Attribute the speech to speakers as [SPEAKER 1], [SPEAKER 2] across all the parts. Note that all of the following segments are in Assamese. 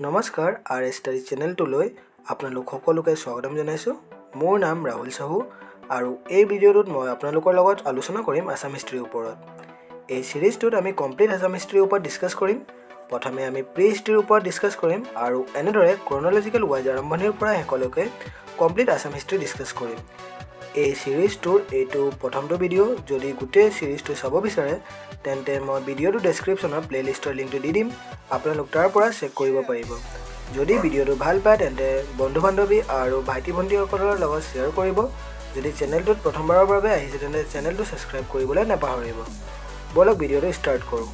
[SPEAKER 1] নমস্কাৰ আৰ ষ্টাডি চেনেলটোলৈ আপোনালোক সকলোকে স্বাগতম জনাইছোঁ। মোৰ নাম ৰাহুল সাহু আৰু এই ভিডিঅ'টোত মই আপোনালোকৰ লগত আলোচনা কৰিম আসাম হিষ্ট্ৰীৰ ওপৰত। এই সিৰিজটোত আমি কমপ্লিট আসাম হিষ্ট্ৰীৰ ওপৰত ডিছকাছ কৰিম। প্ৰথমে আমি প্ৰি হিষ্ট্ৰীৰ ওপৰত ডিছকাছ কৰিম আৰু এনেদৰে ক্ৰনলজিকেল ৱাইজ আৰম্ভণিৰ পৰা শেষলৈকে কমপ্লিট আসাম হিষ্ট্ৰী ডিছকাছ কৰিম। এই সিৰিজটোৰ এইটো প্ৰথমটো ভিডিঅ'। যদি গোটেই সিৰিজটো চাব বিচাৰে তেন্তে মই ভিডিঅ'টো ডেছক্ৰিপশ্যনত প্লেলিষ্টৰ লিংকটো দি দিম, আপোনালোক তাৰ পৰা চেক কৰিব পাৰিব। যদি ভিডিঅ'টো ভাল পায় তেন্তে বন্ধু বান্ধৱী আৰু ভাইটি ভণ্টিসকলৰ লগত শ্বেয়াৰ কৰিব। যদি চেনেলটোত প্ৰথমবাৰৰ বাবে আহিছে তেন্তে চেনেলটো ছাবস্ক্ৰাইব কৰিবলৈ নাপাহৰিব। বলক ভিডিঅ'টো ষ্টাৰ্ট কৰোঁ।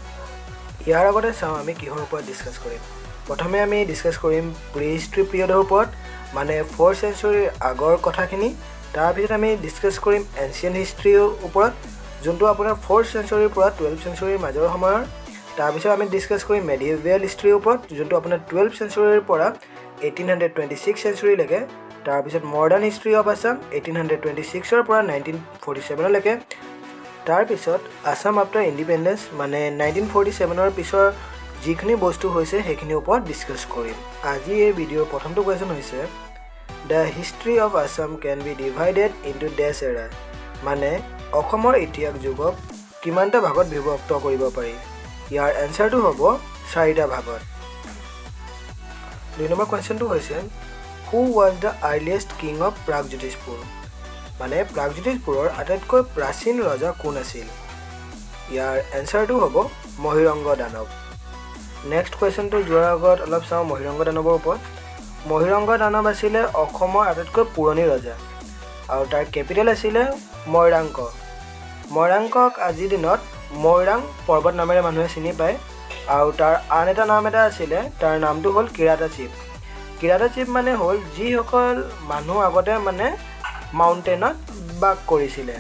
[SPEAKER 1] ইয়াৰ আগতে চাওঁ আমি কিহৰ ওপৰত ডিছকাছ কৰিম। প্ৰথমে আমি ডিছকাছ কৰিম প্ৰি হিষ্ট্ৰী পিৰিয়ডৰ ওপৰত, মানে 4th চেঞ্চুৰীৰ আগৰ কথাখিনি। তাৰপিছত আমি ডিছকাছ কৰিম এনচিয়েণ্ট হিষ্ট্ৰীৰ ওপৰত, যোনটো আপোনাৰ 4th চেঞ্চুৰীৰ পৰা 12th চেঞ্চুৰীৰ মাজৰ সময়ৰ। তাৰপিছত আমি ডিছকাছ কৰিম মেডিয়েভেল হিষ্ট্ৰীৰ ওপৰত, যোনটো আপোনাৰ 12th চেঞ্চুৰীৰ পৰা 1826 চেঞ্চুৰীলৈকে। তাৰপিছত মডাৰ্ণ হিষ্ট্ৰী অফ আছাম 1826ৰ পৰা 1947লৈকে। তাৰপিছত আছাম আফটাৰ ইণ্ডিপেণ্ডেঞ্চ, মানে 1947ৰ পিছৰ যিখিনি বস্তু হৈছে সেইখিনিৰ ওপৰত ডিছকাছ কৰিম। আজি এই ভিডিঅ'ৰ প্ৰথমটো কুৱেশ্যন হৈছে the history of Assam can be divided into days era, মানে অসমৰ ইতিহাস যুগক কিমানটা ভাগত বিভক্ত কৰিব পাৰি। ইয়াৰ এনচাৰটো হ'ব 4টা ভাগত। 2 নম্বৰ কুৱেশ্যনটো হৈছে who was the earliest king of Pragjyotishpur, মানে প্ৰাগজ্যোতিষপুৰৰ আটাইতকৈ প্ৰাচীন ৰজা কোন আছিল। ইয়াৰ এনচাৰটো হ'ব মহিৰংগ দানৱ। নেক্সট কুৱেশ্যনটো যোৱাৰ আগত অলপ চাওঁ মহিৰংগ দানৱৰ ওপৰত। মহিৰংগ দানৱ আছিলে অসমৰ আটাইতকৈ পুৰণি ৰজা আৰু তাৰ কেপিটেল আছিলে মৈৰাংক। মৈৰাংকক আজিৰ দিনত মৈৰাং পৰ্বত নামেৰে মানুহে চিনি পায় আৰু তাৰ আন এটা নাম এটা আছিলে, তাৰ নামটো হ'ল কিৰাতাচিপ। কিৰাতাচিপ মানে হ'ল যিসকল মানুহ আগতে মানে মাউণ্টেইনত বাস কৰিছিলে।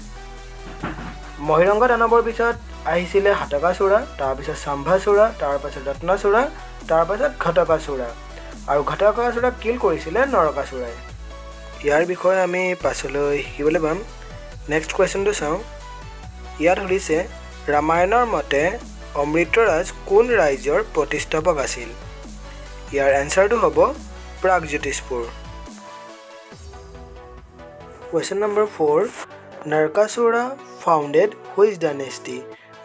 [SPEAKER 1] মহিৰংগ দানৱৰ পিছত আহিছিলে হাটকাচূড়া, তাৰপিছত চাম্ভাচূড়া, তাৰপাছত ৰত্নাচূড়া, তাৰপাছত ঘটকাচূড়া, আৰু ঘটকাচূড়াক কিল কৰিছিলে নৰকাসুৰাই। ইয়াৰ বিষয়ে আমি পাছলৈ শিকিবলৈ পাম। নেক্সট কুৱেশ্যনটো চাওঁ। ইয়াত সুধিছে ৰামায়ণৰ মতে অমৃতৰাজ কোন ৰাজ্যৰ প্ৰতিষ্ঠাপক আছিল। ইয়াৰ এনচাৰটো হ'ব Pragjyotishpur. Question number 4, Narakasura founded which dynasty,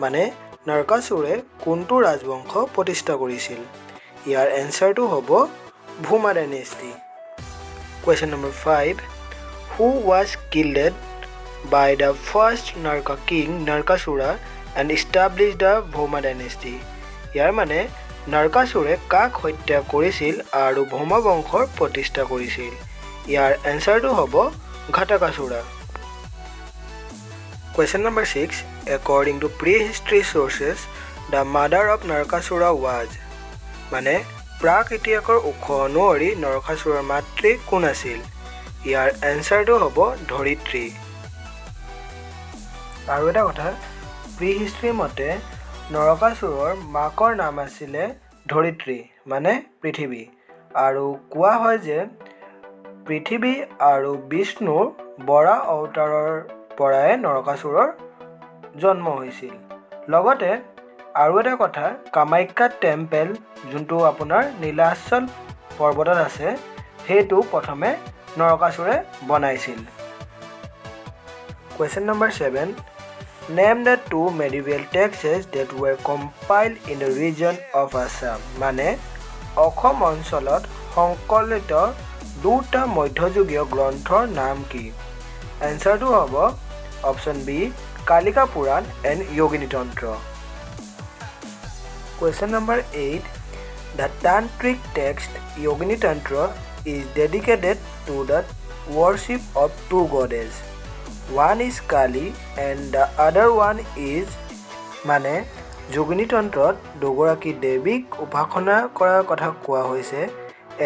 [SPEAKER 1] মানে নৰকাসুৰে কোনটো ৰাজবংশ প্ৰতিষ্ঠা কৰিছিল। ইয়াৰ এনচাৰটো হ'ব Bhauma dynasty. Question number 5, who was killed by the first Naraka king Narakasura and establish the Bhauma dynasty. ইয়াৰ মানে নৰকাসুৰে কাক হত্যা কৰিছিল আৰু ভৌমা বংশৰ প্ৰতিষ্ঠা কৰিছিল। ইয়াৰ এনচাৰটো হ'ব Ghatakasura. Question number 6, according to prehistory sources the mother of Narakasura was, মানে প্ৰাক ইতিহাসৰ উৎস অনুসৰি নৰকাসুৰৰ মাতৃ কোন আছিল। ইয়াৰ এনচাৰটো হ'ব ধৰিত্ৰী। আৰু এটা কথা, প্ৰি হিষ্ট্ৰীৰ মতে নৰকাসুৰৰ মাকৰ নাম আছিলে ধৰিত্ৰী, মানে পৃথিৱী, আৰু কোৱা হয় যে পৃথিৱী আৰু বিষ্ণুৰ বৰা অৱতাৰৰ পৰাই নৰকাসুৰৰ জন্ম হৈছিল। লগতে আৰু এটা কথা, কামাখ্যা টেম্পল যোনটো আপোনাৰ নীলাচল পৰ্বতত আছে, সেইটো প্ৰথমে নৰকাসুৰে বনাইছিল। Question number 7, name the 2 medieval texts that were compiled in the region of Assam, মানে অসম অঞ্চলত সংকলিত 2টা মধ্যযুগীয় গ্ৰন্থৰ নাম কি। এনচাৰটো হ'ব option B, Kalika Purana and Yogini Tantra. Question number 8, the tantric text Yogini Tantra is dedicated to the worship of 2 goddess. One is Kali and the other one is, মানে যোগিনী তন্ত্ৰত দুগৰাকী দেৱীক উপাসনা কৰাৰ কথা কোৱা হৈছে,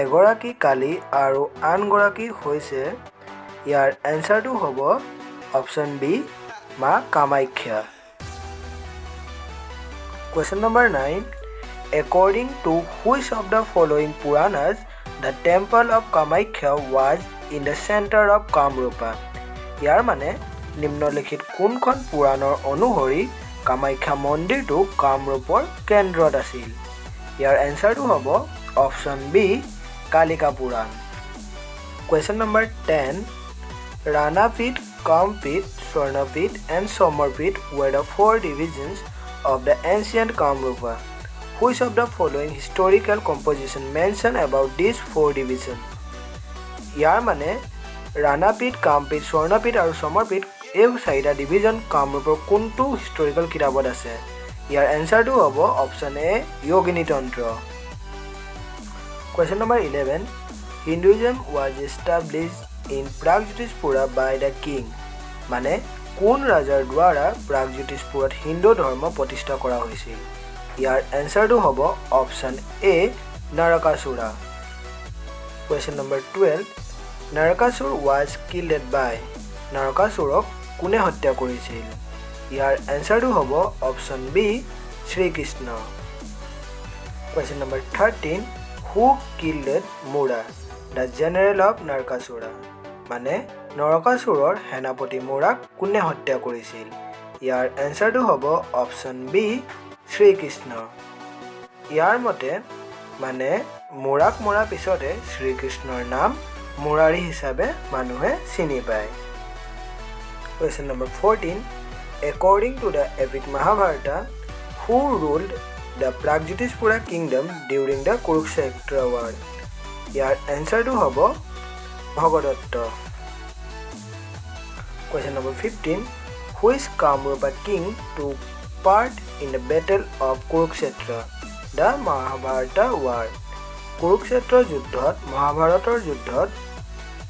[SPEAKER 1] এগৰাকী কালী আৰু আনগৰাকী হৈছে। ইয়াৰ এনচাৰটো হ'ব option B, Maa Kamakhya. Question number 9, according to which of the following Puranas the temple of Kamakhya was in the centre of Kamarupa. ইয়াৰ মানে নিম্নলিখিত কোনখন পুৰাণৰ অনুসৰি কামাখ্যা মন্দিৰটো কামৰূপৰ কেন্দ্ৰত আছিল। ইয়াৰ এনচাৰটো হ'ব Option B. Kalika Puran. Question number 10. Ranapith, Kampith, Swanapith and Saumarpith were the 4 divisions of the ancient Kamrupa. Which of the following historical composition mention about these 4 divisions? ইয়াৰ মানে ৰাণাপীঠ, কাম্পীঠ, স্বৰ্ণপীঠ আৰু সমৰপীঠ এই 4টা ডিভিজন কামৰূপৰ কোনটো হিষ্টৰিকেল কিতাপত আছে? ইয়াৰ এনসাৰটো হ'ব অপচন এ যোগিনী তন্ত্ৰ। Question number 11. Hinduism was established in Pragjyotishpura by the king. মানে কোন ৰাজাৰ দ্বাৰা প্ৰাগজ্যোতিষপুৰত হিন্দু ধৰ্ম প্ৰতিষ্ঠা কৰা হৈছিল? ইয়াৰ এনসাৰটো হ'ব option A Narakasura. Question number 12. Narakasur was killed by. নাৰকাসুৰক কোনে হত্যা কৰিছিল? ইয়াৰ এনসাৰটো হ'ব option B Shri Krishna. Question number 13. Who killed Mura, the general of Narakasura? মানে নৰকাসুৰৰ সেনাপতি মুৰাক কোনে হত্যা কৰিছিল? ইয়াৰ এনসাৰটো হ'ব অপচন বি শ্ৰীকৃষ্ণ। ইয়াৰ মতে মানে মুৰাক মৰাৰ পিছতে শ্ৰীকৃষ্ণৰ নাম মুৰাৰী হিচাপে মানুহে চিনি পায়। Question number 14. According to the epic Mahabharata, who ruled the Pragjyotishpura kingdom during the Kurukshetra war? ইয়াৰ এনসাৰটো হ'ব Bhagadatta. Question number 15. Which Kamrupa king took part in the battle of Kurukshetra, the Mahabharata war? কুৰুক্ষেত্ৰৰ যুদ্ধত মহাভাৰতৰ যুদ্ধত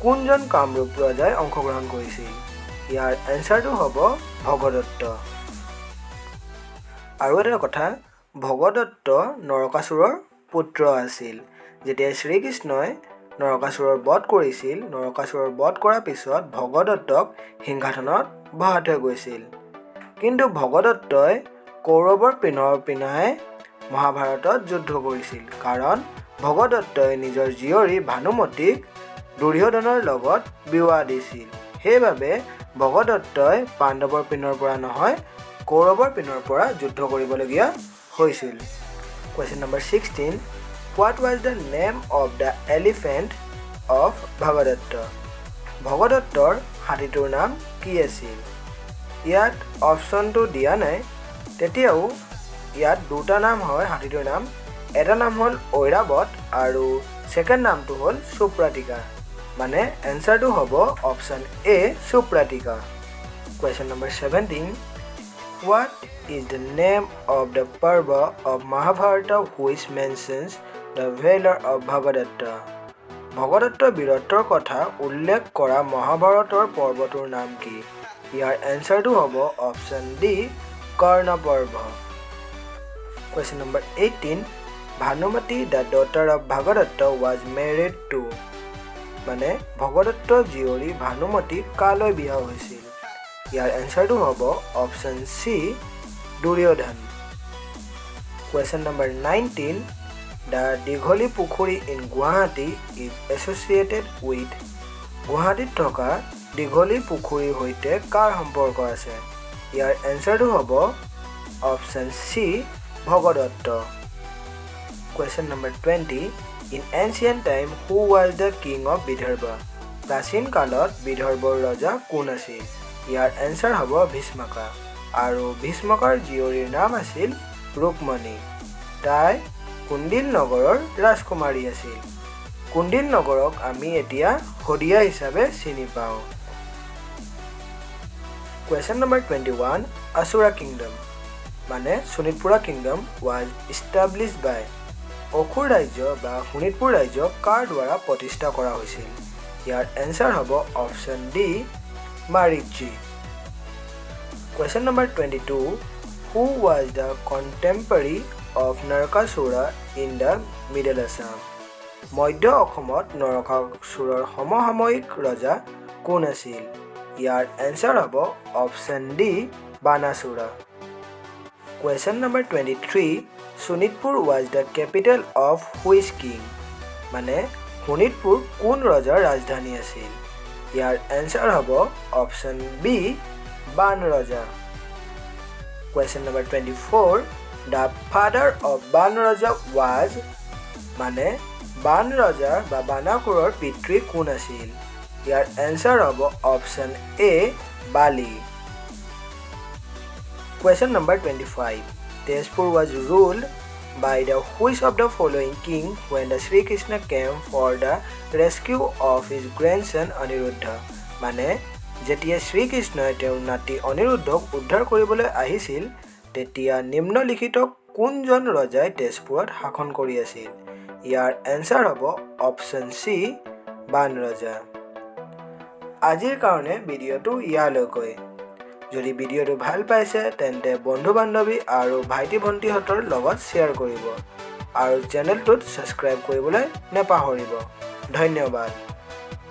[SPEAKER 1] কোনজন কামৰূপ ৰজাই অংশগ্ৰহণ কৰিছিল? ইয়াৰ এনসাৰটো হ'ব ভগদত্ত। আৰু এটা কথা, ভগদত্ত নৰকাসুৰৰ পুত্ৰ আছিল। যেতিয়া শ্ৰীকৃষ্ণই নৰকাসুৰৰ বধ কৰিছিল, নৰকাসুৰৰ বধ কৰাৰ পিছত ভগদত্তক সিংহাসনত বহাই থৈ গৈছিল। কিন্তু ভগদত্তই কৌৰৱৰ পিনাই মহাভাৰতত যুদ্ধ কৰিছিল, কাৰণ ভগদত্তই নিজৰ জীয়ৰী ভানুমতীক দুৰ্যোধনৰ লগত বিবাহ দিছিল। সেইবাবে ভগদত্তই পাণ্ডৱৰ পিনৰ পৰা নহয়, কৌৰৱৰ পিনৰ পৰা যুদ্ধ কৰিবলগীয়া হৈছিল। Question number 16. What was the name of the elephant of Bhagadatta? ভগদত্তৰ হাতীটোৰ নাম কি আছিল? ইয়াত অপশ্যনটো দিয়া নাই, তেতিয়াও ইয়াত দুটা নাম হয় হাতীটোৰ নাম। এটা নাম হ'ল ঐৰাৱত আৰু ছেকেণ্ড নামটো হ'ল সুপ্ৰাতিকা। মানে এনসাৰটো হ'ব option A সুপ্ৰাতিকা। Question number 17. What is the name of the parva of Mahabharata which mentions the valor of Bhagadatta? ভগদত্তৰ বীৰত্বৰ কথা উল্লেখ কৰা মহাভাৰতৰ পৰ্বটোৰ নাম কি? ইয়াৰ এনসাৰটো হ'ব অপশ্যন ডি কৰ্ণ পৰ্ব। Question number 18. Bhanumati, the daughter of Bhagadatta, was married to. মানে ভগদত্তৰ জীয়ৰী ভানুমতী কালৈ বিয়া হৈছিল? ইয়াৰ এনসাৰটো হ'ব option C Duryodhan. Question number 19. The দীঘলী পুখুৰী in Guwahati is associated with. গুৱাহাটীত থকা দীঘলী পুখুৰীৰ সৈতে কাৰ সম্পৰ্ক আছে? ইয়াৰ এনসাৰটো হ'ব option C Bhagadatta. Question number 20. In ancient time, who was the king of Vidarbha? প্ৰাচীন কালত বিদৰ্ভৰ ৰজা কোন আছিল? ইয়াৰ এনসাৰ হ'ব ভীষ্মকা। আৰু ভীষ্মকাৰ জীয়ৰীৰ নাম আছিল ৰুক্মণী। তাই কুণ্ডিল নগৰৰ ৰাজকুমাৰী আছিল। কুণ্ডিল নগৰক আমি এতিয়া শদিয়া হিচাপে চিনি পাওঁ। Question number 21. Asura kingdom মানে শোণিতপুৰা কিংডম was established by. অসুৰ ৰাজ্য বা শোণিতপুৰ ৰাজ্য কাৰ দ্বাৰা প্ৰতিষ্ঠা কৰা হৈছিল? ইয়াৰ এনসাৰ হ'ব option D মাৰিকজী। Question number 22. Who was the contemporary of Narakasura in the Middle Assam? মধ্য অসমত নৰকাসুৰৰ সমসাময়িক ৰজা কোন আছিল? ইয়াৰ এনসাৰ হ'ব option D Banasura. Question number 23. Sonitpur was the capital of which king? মানে শোণিতপুৰ কোন ৰজাৰ ৰাজধানী আছিল? ইয়াৰ এনসাৰ হ'ব অপশ্যন বি বান ৰজা। Question number 24. The father of বান ৰজা was মানে বান ৰজা বা বানাসুৰৰ পিতৃ কোন আছিল? ইয়াৰ এনসাৰ হ'ব option A Bali. Question number 25. Tezpur was ruled by the which of the following king when the Sri Krishna came for the rescue of his grandson Aniruddha? মানে যেতিয়া শ্ৰীকৃষ্ণই তেওঁৰ নাতি অনিৰুদ্ধক উদ্ধাৰ কৰিবলৈ আহিছিল তেতিয়া নিম্নলিখিত কোনজন ৰজাই তেজপুৰত শাসন কৰি আছিল? ইয়াৰ এনসাৰ হ'ব অপশ্যন সি বান ৰজা। আজিৰ কাৰণে ভিডিঅ'টো ইয়ালৈকৈ। যদি ভিডিঅ'টো ভাল পাইছে তেন্তে বন্ধু বান্ধৱী আৰু ভাইটি ভণ্টিহঁতৰ লগত শ্বেয়াৰ কৰিব আৰু চেনেলটোত ছাবস্ক্ৰাইব কৰিবলৈ নাপাহৰিব। ধন্যবাদ।